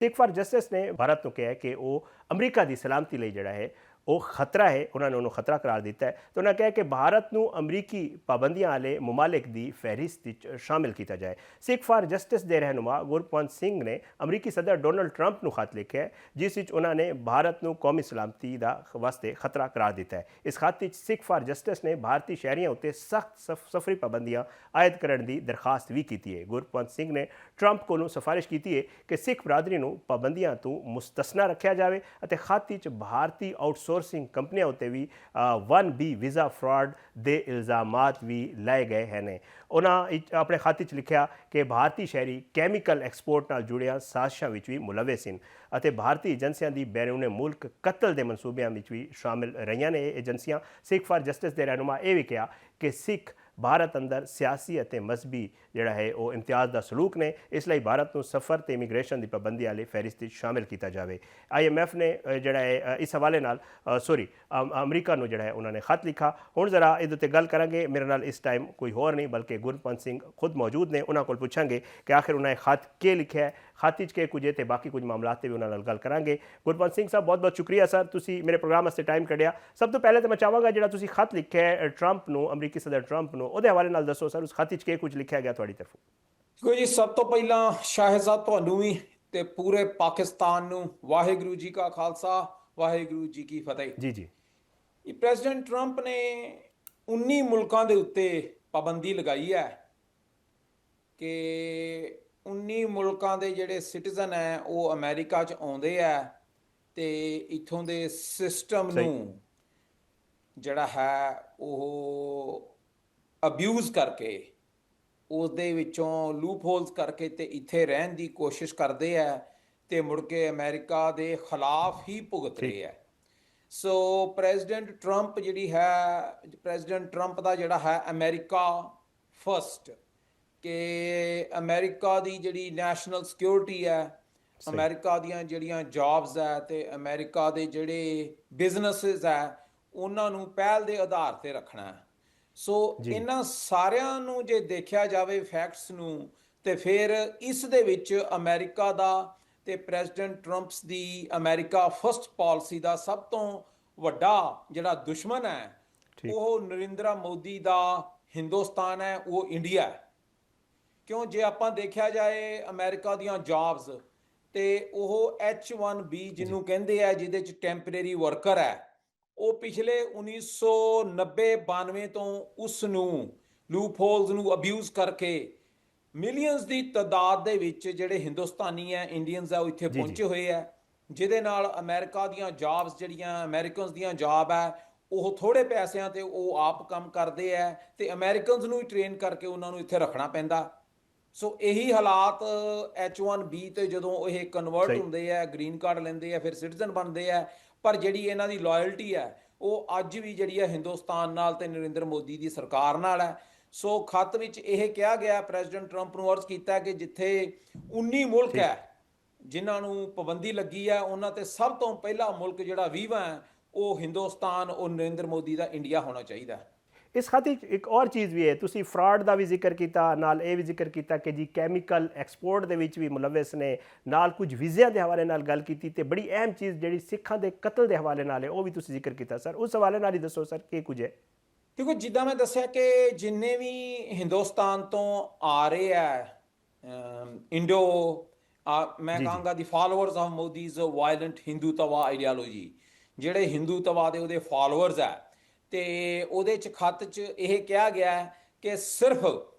Sikh for justice ਨੇ ਭਾਰਤ ਨੂੰ ਕਿਹਾ ਕਿ ਉਹ ਅਮਰੀਕਾ ਦੀ ਸਲਾਮਤੀ ਲਈ ਜਿਹੜਾ ਹੈ ਉਹ ਖਤਰਾ ਹੈ, ਉਹਨਾਂ ਨੇ ਉਹਨੂੰ ਖਤਰਾ ਕਰਾਰ ਦਿੱਤਾ ਹੈ। ਤੇ ਉਹਨਾਂ ਕਿਹਾ ਕਿ ਭਾਰਤ ਨੂੰ ਅਮਰੀਕੀ ਪਾਬੰਦੀਆਂ ਵਾਲੇ ਮਮਾਲਿਕ ਦੀ ਫਹਿਰਿਸਤ ਵਿੱਚ ਸ਼ਾਮਿਲ ਕੀਤਾ ਜਾਏ। ਸਿੱਖ ਫਾਰ ਜਸਟਿਸ ਦੇ ਰਹਿਨੁਮਾ ਗੁਰਪੰਤ ਸਿੰਘ ਨੇ ਅਮਰੀਕੀ ਸਦਰ ਡੋਨਲਡ ਟਰੰਪ ਨੂੰ ਖਤ ਲਿਖਿਆ ਹੈ, ਜਿਸ ਵਿੱਚ ਉਹਨਾਂ ਨੇ ਭਾਰਤ ਨੂੰ ਕੌਮੀ ਸਲਾਮਤੀ ਦਾ ਵਾਸਤੇ ਖਤਰਾ ਕਰਾਰ ਦਿੱਤਾ ਹੈ। ਇਸ ਖਤ ਵਿੱਚ ਸਿੱਖ ਫਾਰ ਜਸਟਿਸ ਨੇ ਭਾਰਤੀ ਸ਼ਹਿਰੀਆਂ ਉੱਤੇ ਸਖਤ ਸਫਰੀ ਪਾਬੰਦੀਆਂ ਆਇਦ ਕਰਨ ਦੀ ਦਰਖਾਸਤ ਵੀ ਕੀਤੀ ਹੈ। ਗੁਰਪੰਤ ਸਿੰਘ ਨੇ ਟਰੰਪ ਕੋਲੋਂ ਸਿਫਾਰਿਸ਼ ਕੀਤੀ ਹੈ ਕਿ ਸਿੱਖ ਬਰਾਦਰੀ ਨੂੰ ਪਾਬੰਦੀਆਂ ਤੋਂ ਮੁਸਤਸਨਾ ਰੱਖਿਆ ਜਾਵੇ ਅਤੇ ਖਤ ਵਿੱਚ ਭਾਰਤੀ ਆਊਟਸੋਰਸਿੰਗ ਕੰਪਨੀਆਂ ਉੱਤੇ ਵੀ 1B ਵੀਜ਼ਾ ਫਰਾਡ ਦੇ ਇਲਜ਼ਾਮਾਤ ਵੀ ਲਾਏ ਗਏ ਹਨ। ਉਹਨਾਂ ਆਪਣੇ ਖਤ ਵਿੱਚ ਲਿਖਿਆ ਕਿ ਭਾਰਤੀ ਸ਼ਹਿਰੀ ਕੈਮੀਕਲ ਐਕਸਪੋਰਟ ਨਾਲ ਜੁੜੀਆਂ ਸਾਜ਼ਿਸ਼ਾਂ ਵਿੱਚ ਵੀ ਮੁਲਵਿਸ ਹਨ ਅਤੇ ਭਾਰਤੀ ਏਜੰਸੀਆਂ ਦੀ ਬੈਰੂਨੇ ਮੁਲਕ ਕਤਲ ਦੇ ਮਨਸੂਬਿਆਂ ਵਿੱਚ ਵੀ ਸ਼ਾਮਿਲ ਰਹੀਆਂ ਨੇ। ਇਹ ਏਜੰਸੀਆਂ ਸਿੱਖ ਫਾਰ ਜਸਟਿਸ ਦੇ ਰਹਿਨੁਮਾ ਇਹ ਵੀ ਕਿਹਾ ਕਿ ਸਿੱਖ ਭਾਰਤ ਅੰਦਰ ਸਿਆਸੀ ਅਤੇ ਮਜ਼ਹਬੀ ਜਿਹੜਾ ਹੈ ਉਹ ਇਮਤਿਆਜ਼ ਦਾ ਸਲੂਕ ਨੇ, ਇਸ ਲਈ ਭਾਰਤ ਨੂੰ ਸਫ਼ਰ ਤੇ ਇਮੀਗ੍ਰੇਸ਼ਨ ਦੀ ਪਾਬੰਦੀ ਵਾਲੀ ਫਹਿਰਿਸਤ ਵਿੱਚ ਸ਼ਾਮਿਲ ਕੀਤਾ ਜਾਵੇ। IMF ਨੇ ਜਿਹੜਾ ਹੈ ਇਸ ਹਵਾਲੇ ਨਾਲ ਅਮਰੀਕਾ ਨੂੰ ਜਿਹੜਾ ਹੈ ਉਹਨਾਂ ਨੇ ਖਤ ਲਿਖਾ। ਹੁਣ ਜ਼ਰਾ ਇਹਦੇ ਉੱਤੇ ਗੱਲ ਕਰਾਂਗੇ। ਮੇਰੇ ਨਾਲ ਇਸ ਟਾਈਮ ਕੋਈ ਹੋਰ ਨਹੀਂ ਬਲਕਿ ਗੁਰਪੰਤ ਸਿੰਘ ਖੁਦ ਮੌਜੂਦ ਨੇ। ਉਹਨਾਂ ਕੋਲ ਪੁੱਛਾਂਗੇ ਕਿ ਆਖਿਰ ਉਹਨਾਂ ਨੇ ਖਤ ਕੀ ਲਿਖਿਆ ਹੈ, ਖਤ ਵਿੱਚ ਕੀ ਕੁਝ ਹੈ ਤੇ ਬਾਕੀ ਕੁਝ ਮਾਮਲਾਤ 'ਤੇ ਵੀ ਉਹਨਾਂ ਨਾਲ ਗੱਲ ਕਰਾਂਗੇ। ਗੁਰਪੰਤ ਸਿੰਘ ਸਾਹਿਬ, ਬਹੁਤ ਬਹੁਤ ਸ਼ੁਕਰੀਆ ਸਰ, ਤੁਸੀਂ ਮੇਰੇ ਪ੍ਰੋਗਰਾਮ ਵਾਸਤੇ ਟਾਈਮ ਕੱਢਿਆ। ਸਭ ਤੋਂ ਪਹਿਲੇ ਤਾਂ ਮੈਂ ਚਾਹਾਂਗਾ ਜਿਹੜਾ ਤੁਸੀਂ ਖਤ ਲਿਖਿਆ ਹੈ ਟਰੰਪ ਨੂੰ, ਅਮਰੀਕੀ ਸਦਰ ਟਰੰਪ ਨੂੰ, ਉਹਦੇ ਹਵਾਲੇ ਨਾਲ ਦੱਸੋ ਸਰ, ਉਸ ਖਤ ਵਿੱਚ ਕੀ ਕੁਝ ਲਿਖਿਆ ਗਿਆ ਤੁਹਾਡੀ ਤਰਫੋਂ? ਦੇਖੋ ਜੀ, ਸਭ ਤੋਂ ਪਹਿਲਾਂ ਸ਼ਾਹਿਜ਼ਾਦ ਤੁਹਾਨੂੰ ਵੀ ਤੇ ਪੂਰੇ ਪਾਕਿਸਤਾਨ ਨੂੰ ਵਾਹਿਗੁਰੂ ਜੀ ਕਾ ਖਾਲਸਾ, ਵਾਹਿਗੁਰੂ ਜੀ ਕੀ ਫਤਿਹ। ਜੀ ਜੀ। ਇਹ ਪ੍ਰੈਜ਼ੀਡੈਂਟ ਟਰੰਪ ਨੇ 19 ਮੁਲਕਾਂ ਦੇ ਉੱਤੇ ਪਾਬੰਦੀ ਲਗਾਈ ਹੈ ਕਿ 19 ਮੁਲਕਾਂ ਦੇ ਜਿਹੜੇ ਸਿਟੀਜ਼ਨ ਹੈ ਉਹ ਅਮਰੀਕਾ 'ਚ ਆਉਂਦੇ ਆ ਤੇ ਇੱਥੋਂ ਦੇ ਸਿਸਟਮ ਨੂੰ ਜਿਹੜਾ ਹੈ ਉਹ ਅਬਿਊਜ਼ ਕਰਕੇ, ਉਹਦੇ ਵਿੱਚੋਂ ਲੂਪ ਹੋਲਸ ਕਰਕੇ ਤੇ ਇੱਥੇ ਰਹਿਣ ਦੀ ਕੋਸ਼ਿਸ਼ ਕਰਦੇ ਆ ਤੇ ਮੁੜ ਕੇ ਅਮਰੀਕਾ ਦੇ ਖਿਲਾਫ ਹੀ ਭੁਗਤ ਰਹੇ ਆ। ਸੋ ਪ੍ਰੈਜ਼ੀਡੈਂਟ ਟਰੰਪ ਜਿਹੜੀ ਹੈ, ਪ੍ਰੈਜ਼ੀਡੈਂਟ ਟਰੰਪ ਦਾ ਜਿਹੜਾ ਹੈ ਅਮਰੀਕਾ ਫਸਟ, ਕਿ ਅਮਰੀਕਾ ਦੀ ਜਿਹੜੀ ਨੈਸ਼ਨਲ ਸਿਕਿਉਰਿਟੀ ਹੈ, ਅਮਰੀਕਾ ਦੀਆਂ ਜਿਹੜੀਆਂ ਜੌਬਸ ਹੈ ਤੇ ਅਮਰੀਕਾ ਦੇ ਜਿਹੜੇ ਬਿਜ਼ਨਸਿਸ ਹੈ ਉਹਨਾਂ ਨੂੰ ਪਹਿਲ ਦੇ ਆਧਾਰ ਤੇ ਰੱਖਣਾ ਹੈ। ਸੋ ਇਹਨਾਂ ਸਾਰਿਆਂ ਨੂੰ ਜੇ ਦੇਖਿਆ ਜਾਵੇ ਫੈਕਟਸ ਨੂੰ, ਤੇ ਫਿਰ ਇਸ ਦੇ ਵਿੱਚ ਅਮਰੀਕਾ ਦਾ ਤੇ ਪ੍ਰੈਜ਼ੀਡੈਂਟ ਟਰੰਪਸ ਦੀ ਅਮਰੀਕਾ ਫਸਟ ਪਾਲਿਸੀ ਦਾ ਸਭ ਤੋਂ ਵੱਡਾ ਜਿਹੜਾ ਦੁਸ਼ਮਣ ਹੈ ਉਹ ਨਰਿੰਦਰ ਮੋਦੀ ਦਾ ਹਿੰਦੁਸਤਾਨ ਹੈ, ਉਹ ਇੰਡੀਆ ਹੈ। ਕਿਉਂ, ਜੇ ਆਪਾਂ ਦੇਖਿਆ ਜਾਏ ਅਮਰੀਕਾ ਦੀਆਂ ਜੌਬਸ ਤੇ ਉਹ H1B ਜਿਹਨੂੰ ਕਹਿੰਦੇ ਆ, ਜਿਹਦੇ ਚ ਟੈਂਪਰੇਰੀ ਵਰਕਰ ਹੈ, ਉਹ ਪਿਛਲੇ 1990-92 ਤੋਂ ਉਸ ਨੂੰ ਲੂਪ ਹੋਲਸ ਨੂੰ ਅਬਿਊਜ਼ ਕਰਕੇ ਮਿਲੀਅਨਸ ਦੀ ਤਾਦਾਦ ਦੇ ਵਿੱਚ ਜਿਹੜੇ ਹਿੰਦੁਸਤਾਨੀ ਹੈ, ਇੰਡੀਅਨਸ ਆ, ਉਹ ਇੱਥੇ ਪਹੁੰਚੇ ਹੋਏ ਆ, ਜਿਹਦੇ ਨਾਲ ਅਮਰੀਕਾ ਦੀਆਂ ਜੌਬਸ ਜਿਹੜੀਆਂ ਅਮਰੀਕਨਸ ਦੀਆਂ ਜੌਬ ਹੈ ਉਹ ਥੋੜੇ ਪੈਸਿਆਂ ਤੇ ਉਹ ਆਪ ਕੰਮ ਕਰਦੇ ਆ ਤੇ ਅਮਰੀਕਨਸ ਨੂੰ ਹੀ ਟ੍ਰੇਨ ਕਰਕੇ ਉਹਨਾਂ ਨੂੰ ਇੱਥੇ ਰੱਖਣਾ ਪੈਂਦਾ। ਸੋ ਇਹੀ ਹਾਲਾਤ H1B ਤੇ ਜਦੋਂ ਇਹ ਕਨਵਰਟ ਹੁੰਦੇ ਆ, ਗ੍ਰੀਨ ਕਾਰਡ ਲੈਂਦੇ ਆ, ਫਿਰ ਸਿਟੀਜ਼ਨ ਬਣਦੇ ਆ, ਪਰ ਜਿਹੜੀ ਇਹਨਾਂ ਦੀ ਲਾਇਲਟੀ ਹੈ ਉਹ ਅੱਜ ਵੀ ਜਿਹੜੀ ਹੈ ਹਿੰਦੁਸਤਾਨ ਨਾਲ ਤੇ ਨਰਿੰਦਰ ਮੋਦੀ ਦੀ ਸਰਕਾਰ ਨਾਲ ਹੈ। ਸੋ ਖਤ ਵਿੱਚ ਇਹ ਕਿਹਾ ਗਿਆ, ਪ੍ਰੈਜ਼ੀਡੈਂਟ ਟਰੰਪ ਨੂੰ ਅਰਜ਼ ਕੀਤਾ ਕਿ ਜਿੱਥੇ 19 ਮੁਲਕ ਹੈ ਜਿਨ੍ਹਾਂ ਨੂੰ ਪਾਬੰਦੀ ਲੱਗੀ ਹੈ, ਉਹਨਾਂ ਤੇ ਸਭ ਤੋਂ ਪਹਿਲਾ ਮੁਲਕ ਜਿਹੜਾ 20ਵਾਂ ਹੈ ਉਹ ਹਿੰਦੁਸਤਾਨ, ਉਹ ਨਰਿੰਦਰ ਮੋਦੀ ਦਾ ਇੰਡੀਆ ਹੋਣਾ ਚਾਹੀਦਾ। ਇਸ ਖਾਤਰ ਇੱਕ ਹੋਰ ਚੀਜ਼ ਵੀ ਹੈ, ਤੁਸੀਂ ਫਰਾਡ ਦਾ ਵੀ ਜ਼ਿਕਰ ਕੀਤਾ, ਨਾਲ ਇਹ ਵੀ ਜ਼ਿਕਰ ਕੀਤਾ ਕਿ ਜੀ ਕੈਮੀਕਲ ਐਕਸਪੋਰਟ ਦੇ ਵਿੱਚ ਵੀ ਮੁਲਵਿਸ ਨੇ, ਨਾਲ ਕੁਝ ਵੀਜ਼ਿਆਂ ਦੇ ਹਵਾਲੇ ਨਾਲ ਗੱਲ ਕੀਤੀ ਤੇ ਬੜੀ ਅਹਿਮ ਚੀਜ਼ ਜਿਹੜੀ ਸਿੱਖਾਂ ਦੇ ਕਤਲ ਦੇ ਹਵਾਲੇ ਨਾਲ ਹੈ ਉਹ ਵੀ ਤੁਸੀਂ ਜ਼ਿਕਰ ਕੀਤਾ। ਸਰ ਉਸ ਹਵਾਲੇ ਨਾਲ ਹੀ ਦੱਸੋ ਸਰ ਕੀ ਕੁਝ ਹੈ। ਦੇਖੋ, ਜਿੱਦਾਂ ਮੈਂ ਦੱਸਿਆ ਕਿ ਜਿੰਨੇ ਵੀ ਹਿੰਦੁਸਤਾਨ ਤੋਂ ਆ ਰਹੇ ਹੈ ਮੈਂ ਕਹਾਂਗਾ ਦੀ followers of Modi's violent Hindutva ideology, ਜਿਹੜੇ ਹਿੰਦੂਤਵਾ ਦੇ ਉਹਦੇ ਫਾਲੋਅਰਸ ਹੈ, ਤੇ ਉਹਦੇ ਚ ਖਤ ਚ ਇਹ ਕਿਹਾ ਗਿਆ ਹੈ ਕਿ ਸਿਰਫ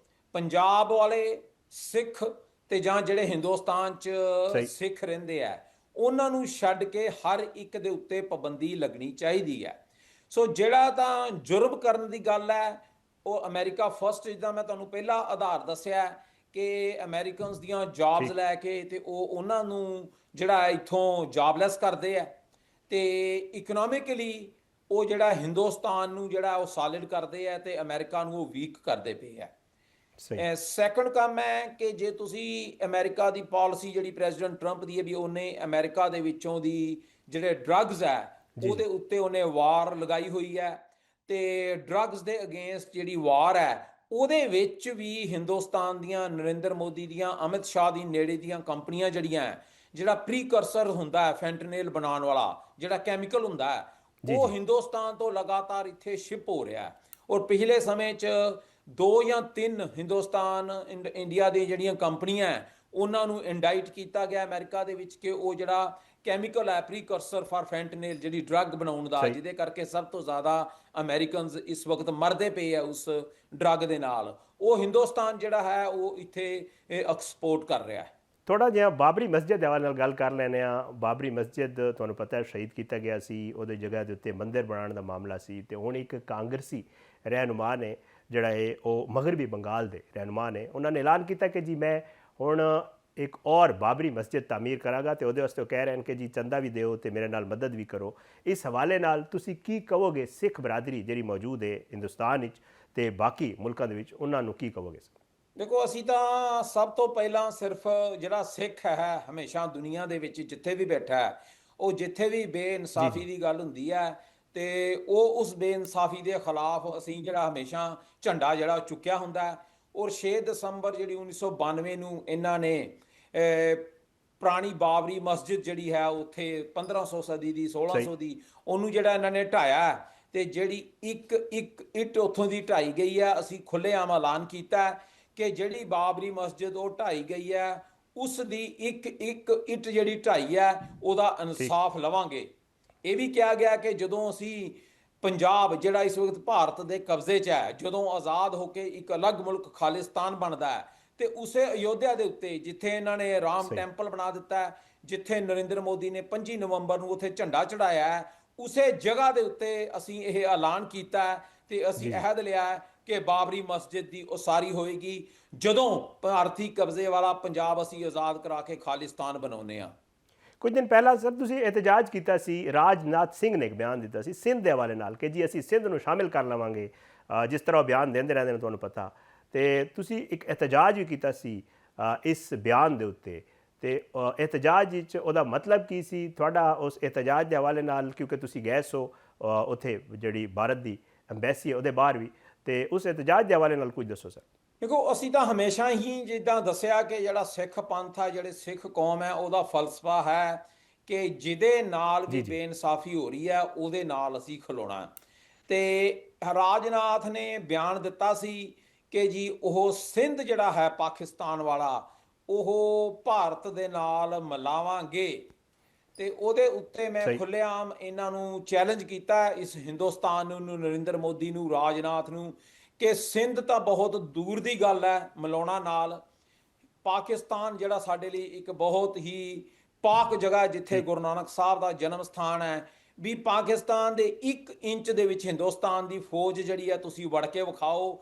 ਪੰਜਾਬ ਵਾਲੇ ਸਿੱਖ ਤੇ ਜਾਂ ਜਿਹੜੇ ਹਿੰਦੁਸਤਾਨ ਚ ਸਿੱਖ ਰਹਿੰਦੇ ਆ ਉਹਨਾਂ ਨੂੰ ਛੱਡ ਕੇ ਹਰ ਇੱਕ ਦੇ ਉੱਤੇ ਪਾਬੰਦੀ ਲੱਗਣੀ ਚਾਹੀਦੀ ਹੈ। ਸੋ ਜਿਹੜਾ ਤਾਂ ਜੁਰਮ ਕਰਨ ਦੀ ਗੱਲ ਹੈ ਉਹ ਅਮਰੀਕਾ ਫਸਟ, ਜਿੱਦਾਂ ਮੈਂ ਤੁਹਾਨੂੰ ਪਹਿਲਾ ਆਧਾਰ ਦੱਸਿਆ ਕਿ ਅਮਰੀਕਨਸ ਦੀਆਂ ਜੌਬਸ ਲੈ ਕੇ ਤੇ ਉਹ ਉਹਨਾਂ ਨੂੰ ਜਿਹੜਾ ਇੱਥੋਂ ਜੌਬਲੈਸ ਕਰਦੇ ਆ ਤੇ ਇਕਨੋਮਿਕਲੀ ਉਹ ਜਿਹੜਾ ਹਿੰਦੁਸਤਾਨ ਨੂੰ ਜਿਹੜਾ ਉਹ ਸਾਲਿਡ ਕਰਦੇ ਆ ਤੇ ਅਮਰੀਕਾ ਨੂੰ ਉਹ ਵੀਕ ਕਰਦੇ ਪਏ ਆ। ਸੈਕੰਡ ਕੰਮ ਹੈ ਕਿ ਜੇ ਤੁਸੀਂ ਅਮਰੀਕਾ ਦੀ ਪਾਲਿਸੀ ਜਿਹੜੀ ਪ੍ਰੈਜ਼ੀਡੈਂਟ ਟਰੰਪ ਦੀ ਹੈ ਵੀ ਉਹਨੇ ਅਮਰੀਕਾ ਦੇ ਵਿੱਚੋਂ ਦੀ ਜਿਹੜੇ ਡਰੱਗਸ ਹੈ ਉਹਦੇ ਉੱਤੇ ਉਹਨੇ ਵਾਰ ਲਗਾਈ ਹੋਈ ਹੈ ਤੇ ਡਰੱਗਸ ਦੇ ਅਗੇਂਸਟ ਜਿਹੜੀ ਵਾਰ ਹੈ ਉਹਦੇ ਵਿੱਚ ਵੀ ਹਿੰਦੁਸਤਾਨ ਦੀਆਂ, ਨਰਿੰਦਰ ਮੋਦੀ ਦੀਆਂ, ਅਮਿਤ ਸ਼ਾਹ ਦੀ ਨੇੜੇ ਦੀਆਂ ਕੰਪਨੀਆਂ ਜਿਹੜੀਆਂ ਜਿਹੜਾ ਪ੍ਰੀਕਰਸਰ ਹੁੰਦਾ ਹੈ ਫੈਂਟਨੇਲ ਬਣਾਉਣ ਵਾਲਾ ਜਿਹੜਾ ਕੈਮੀਕਲ ਹੁੰਦਾ ਹੈ ਉਹ ਹਿੰਦੁਸਤਾਨ ਤੋਂ ਲਗਾਤਾਰ ਇੱਥੇ ਸ਼ਿਪ ਹੋ ਰਿਹਾ ਹੈ। ਔਰ ਪਿਛਲੇ ਸਮੇਂ 'ਚ 2 ਜਾਂ 3 ਇੰਡੀਆ ਦੀ ਜਿਹੜੀਆਂ ਕੰਪਨੀਆਂ ਹੈ ਉਹਨਾਂ ਨੂੰ ਇੰਡਾਈਟ ਕੀਤਾ ਗਿਆ ਅਮਰੀਕਾ ਦੇ ਵਿੱਚ ਕਿ ਉਹ ਜਿਹੜਾ ਕੈਮੀਕਲ ਹੈ ਪ੍ਰੀਕਰਸਰ ਫਾਰ ਫੈਂਟਨੇਲ ਜਿਹੜੀ ਡਰੱਗ ਬਣਾਉਣ ਦਾ, ਜਿਹਦੇ ਕਰਕੇ ਸਭ ਤੋਂ ਜ਼ਿਆਦਾ ਅਮਰੀਕਨਜ਼ ਇਸ ਵਕਤ ਮਰਦੇ ਪਏ ਆ ਉਸ ਡਰੱਗ ਦੇ ਨਾਲ, ਉਹ ਹਿੰਦੁਸਤਾਨ ਜਿਹੜਾ ਹੈ ਉਹ ਇੱਥੇ ਐਕਸਪੋਰਟ ਕਰ ਰਿਹਾ ਹੈ। ਥੋੜ੍ਹਾ ਜਿਹਾ ਬਾਬਰੀ ਮਸਜਿਦ ਦੇ ਹਵਾਲੇ ਨਾਲ ਗੱਲ ਕਰ ਲੈਂਦੇ ਹਾਂ। ਬਾਬਰੀ ਮਸਜਿਦ ਤੁਹਾਨੂੰ ਪਤਾ ਹੈ ਸ਼ਹੀਦ ਕੀਤਾ ਗਿਆ ਸੀ, ਉਹਦੇ ਜਗ੍ਹਾ ਦੇ ਉੱਤੇ ਮੰਦਿਰ ਬਣਾਉਣ ਦਾ ਮਾਮਲਾ ਸੀ ਤੇ ਹੁਣ ਇੱਕ ਕਾਂਗਰਸੀ ਰਹਿਨੁਮਾ ਨੇ ਜਿਹੜਾ ਹੈ ਉਹ ਮਗਰਬੀ ਬੰਗਾਲ ਦੇ ਰਹਿਨੁਮਾ ਨੇ, ਉਹਨਾਂ ਨੇ ਐਲਾਨ ਕੀਤਾ ਕਿ ਜੀ ਮੈਂ ਹੁਣ ਇੱਕ ਔਰ ਬਾਬਰੀ ਮਸਜਿਦ ਤਾਮੀਰ ਕਰਾਂਗਾ ਤੇ ਉਹਦੇ ਵਾਸਤੇ ਉਹ ਕਹਿ ਰਹੇ ਹਨ ਕਿ ਜੀ ਚੰਦਾ ਵੀ ਦਿਓ ਤੇ ਮੇਰੇ ਨਾਲ ਮਦਦ ਵੀ ਕਰੋ। ਇਸ ਹਵਾਲੇ ਨਾਲ ਤੁਸੀਂ ਕੀ ਕਹੋਗੇ ਸਿੱਖ ਬਰਾਦਰੀ ਜਿਹੜੀ ਮੌਜੂਦ ਹੈ ਹਿੰਦੁਸਤਾਨ ਵਿੱਚ ਤੇ ਬਾਕੀ ਮੁਲਕਾਂ ਦੇ ਵਿੱਚ, ਉਹਨਾਂ ਨੂੰ ਕੀ ਕਹੋਗੇ? ਦੇਖੋ, ਅਸੀਂ ਤਾਂ ਸਭ ਤੋਂ ਪਹਿਲਾਂ ਸਿਰਫ ਜਿਹੜਾ ਸਿੱਖ ਹੈ ਹਮੇਸ਼ਾ ਦੁਨੀਆ ਦੇ ਵਿੱਚ ਜਿੱਥੇ ਵੀ ਬੈਠਾ ਹੈ, ਉਹ ਜਿੱਥੇ ਵੀ ਬੇਇਨਸਾਫੀ ਦੀ ਗੱਲ ਹੁੰਦੀ ਹੈ ਤੇ ਉਹ ਉਸ ਬੇਇਨਸਾਫੀ ਦੇ ਖਿਲਾਫ ਅਸੀਂ ਜਿਹੜਾ ਹਮੇਸ਼ਾ ਝੰਡਾ ਜਿਹੜਾ ਚੁੱਕਿਆ ਹੁੰਦਾ ਹੈ। ਔਰ 6 ਦਸੰਬਰ ਜਿਹੜੀ 1992 ਨੂੰ ਇਹਨਾਂ ਨੇ ਪੁਰਾਣੀ ਬਾਬਰੀ ਮਸਜਿਦ ਜਿਹੜੀ ਹੈ ਉੱਥੇ 1500 ਸਦੀ ਦੀ 1600 ਦੀ ਉਹਨੂੰ ਜਿਹੜਾ ਇਹਨਾਂ ਨੇ ਢਾਇਆ ਤੇ ਜਿਹੜੀ ਇੱਕ ਇੱਟ ਉੱਥੋਂ ਦੀ ਢਾਈ ਗਈ ਹੈ, ਅਸੀਂ ਖੁੱਲ੍ਹੇਆਮ ਐਲਾਨ ਕੀਤਾ ਕਿ ਜਿਹੜੀ ਬਾਬਰੀ ਮਸਜਿਦ ਉਹ ਢਾਈ ਗਈ ਹੈ ਉਸ ਦੀ ਇੱਕ ਇੱਟ ਜਿਹੜੀ ਢਾਈ ਹੈ ਉਹਦਾ ਇਨਸਾਫ ਲਵਾਂਗੇ। ਇਹ ਵੀ ਕਿਹਾ ਗਿਆ ਕਿ ਜਦੋਂ ਅਸੀਂ ਪੰਜਾਬ ਜਿਹੜਾ ਇਸ ਵਕਤ ਭਾਰਤ ਦੇ ਕਬਜ਼ੇ 'ਚ ਹੈ, ਜਦੋਂ ਆਜ਼ਾਦ ਹੋ ਕੇ ਇੱਕ ਅਲੱਗ ਮੁਲਕ ਖਾਲਿਸਤਾਨ ਬਣਦਾ ਹੈ ਤੇ ਉਸੇ ਅਯੋਧਿਆ ਦੇ ਉੱਤੇ ਜਿੱਥੇ ਇਹਨਾਂ ਨੇ ਰਾਮ ਟੈਂਪਲ ਬਣਾ ਦਿੱਤਾ ਹੈ, ਜਿੱਥੇ ਨਰਿੰਦਰ ਮੋਦੀ ਨੇ 25 ਨਵੰਬਰ ਨੂੰ ਉੱਥੇ ਝੰਡਾ ਚੜਾਇਆ ਹੈ, ਉਸੇ ਜਗ੍ਹਾ ਦੇ ਉੱਤੇ ਅਸੀਂ ਇਹ ਐਲਾਨ ਕੀਤਾ ਤੇ ਅਸੀਂ ਅਹਿਦ ਲਿਆ ਕਿ ਬਾਬਰੀ ਮਸਜਿਦ ਦੀ ਉਸਾਰੀ ਹੋਏਗੀ ਜਦੋਂ ਭਾਰਤੀ ਕਬਜ਼ੇ ਵਾਲਾ ਪੰਜਾਬ ਅਸੀਂ ਆਜ਼ਾਦ ਕਰਾ ਕੇ ਖਾਲਿਸਤਾਨ ਬਣਾਉਂਦੇ ਹਾਂ। ਕੁਝ ਦਿਨ ਪਹਿਲਾਂ ਸਰ ਤੁਸੀਂ ਇਹਤਜਾਜ ਕੀਤਾ ਸੀ, ਰਾਜਨਾਥ ਸਿੰਘ ਨੇ ਇੱਕ ਬਿਆਨ ਦਿੱਤਾ ਸੀ ਸਿੰਧ ਦੇ ਹਵਾਲੇ ਨਾਲ ਕਿ ਜੀ ਅਸੀਂ ਸਿੰਧ ਨੂੰ ਸ਼ਾਮਿਲ ਕਰ ਲਵਾਂਗੇ, ਜਿਸ ਤਰ੍ਹਾਂ ਉਹ ਬਿਆਨ ਦਿੰਦੇ ਰਹਿੰਦੇ ਨੇ ਤੁਹਾਨੂੰ ਪਤਾ, ਤੇ ਤੁਸੀਂ ਇੱਕ ਇਹਤਜਾਜ ਵੀ ਕੀਤਾ ਸੀ ਇਸ ਬਿਆਨ ਦੇ ਉੱਤੇ, ਤੇ ਇਹਤਜਾਜ ਵਿੱਚ ਉਹਦਾ ਮਤਲਬ ਕੀ ਸੀ ਤੁਹਾਡਾ ਉਸ ਇਹਤਜਾਜ ਦੇ ਹਵਾਲੇ ਨਾਲ, ਕਿਉਂਕਿ ਤੁਸੀਂ ਗਏ ਸੋ ਉੱਥੇ ਜਿਹੜੀ ਭਾਰਤ ਦੀ ਐਮਬੈਸੀ ਹੈ ਉਹਦੇ ਬਾਹਰ ਵੀ, ਤੇ ਉਸ ਇਹਤਜਾਜ ਦੇ ਹਵਾਲੇ ਨਾਲ ਕੁਝ ਦੱਸੋ ਸਰ। ਦੇਖੋ, ਅਸੀਂ ਤਾਂ ਹਮੇਸ਼ਾ ਹੀ ਜਿੱਦਾਂ ਦੱਸਿਆ ਕਿ ਜਿਹੜਾ ਸਿੱਖ ਪੰਥ ਹੈ, ਜਿਹੜੇ ਸਿੱਖ ਕੌਮ ਹੈ, ਉਹਦਾ ਫਲਸਫਾ ਹੈ ਕਿ ਜਿਹਦੇ ਨਾਲ ਵੀ ਬੇਇਨਸਾਫੀ ਹੋ ਰਹੀ ਹੈ ਉਹਦੇ ਨਾਲ ਅਸੀਂ ਖਲੋਣਾ। ਤੇ ਰਾਜਨਾਥ ਨੇ ਬਿਆਨ ਦਿੱਤਾ ਸੀ ਕਿ ਜੀ ਉਹ ਸਿੰਧ ਜਿਹੜਾ ਹੈ ਪਾਕਿਸਤਾਨ ਵਾਲਾ ਉਹ ਭਾਰਤ ਦੇ ਨਾਲ ਮਿਲਾਵਾਂਗੇ, ਤੇ ਉਹਦੇ ਉੱਤੇ ਮੈਂ ਖੁੱਲ੍ਹੇਆਮ ਇਹਨਾਂ ਨੂੰ ਚੈਲੰਜ ਕੀਤਾ ਇਸ ਹਿੰਦੁਸਤਾਨ ਨੂੰ, ਨਰਿੰਦਰ ਮੋਦੀ ਨੂੰ, ਰਾਜਨਾਥ ਨੂੰ, ਕਿ ਸਿੰਧ ਤਾਂ ਬਹੁਤ ਦੂਰ ਦੀ ਗੱਲ ਹੈ ਮਿਲਾਉਣਾ ਨਾਲ। ਪਾਕਿਸਤਾਨ ਜਿਹੜਾ ਸਾਡੇ ਲਈ ਇੱਕ ਬਹੁਤ ਹੀ ਪਾਕ ਜਗ੍ਹਾ ਜਿੱਥੇ ਗੁਰੂ ਨਾਨਕ ਸਾਹਿਬ ਦਾ ਜਨਮ ਸਥਾਨ ਹੈ, ਵੀ ਪਾਕਿਸਤਾਨ ਦੇ 1 ਇੰਚ ਦੇ ਵਿੱਚ ਹਿੰਦੁਸਤਾਨ ਦੀ ਫੌਜ ਜਿਹੜੀ ਹੈ ਤੁਸੀਂ ਵੜ ਕੇ ਵਿਖਾਓ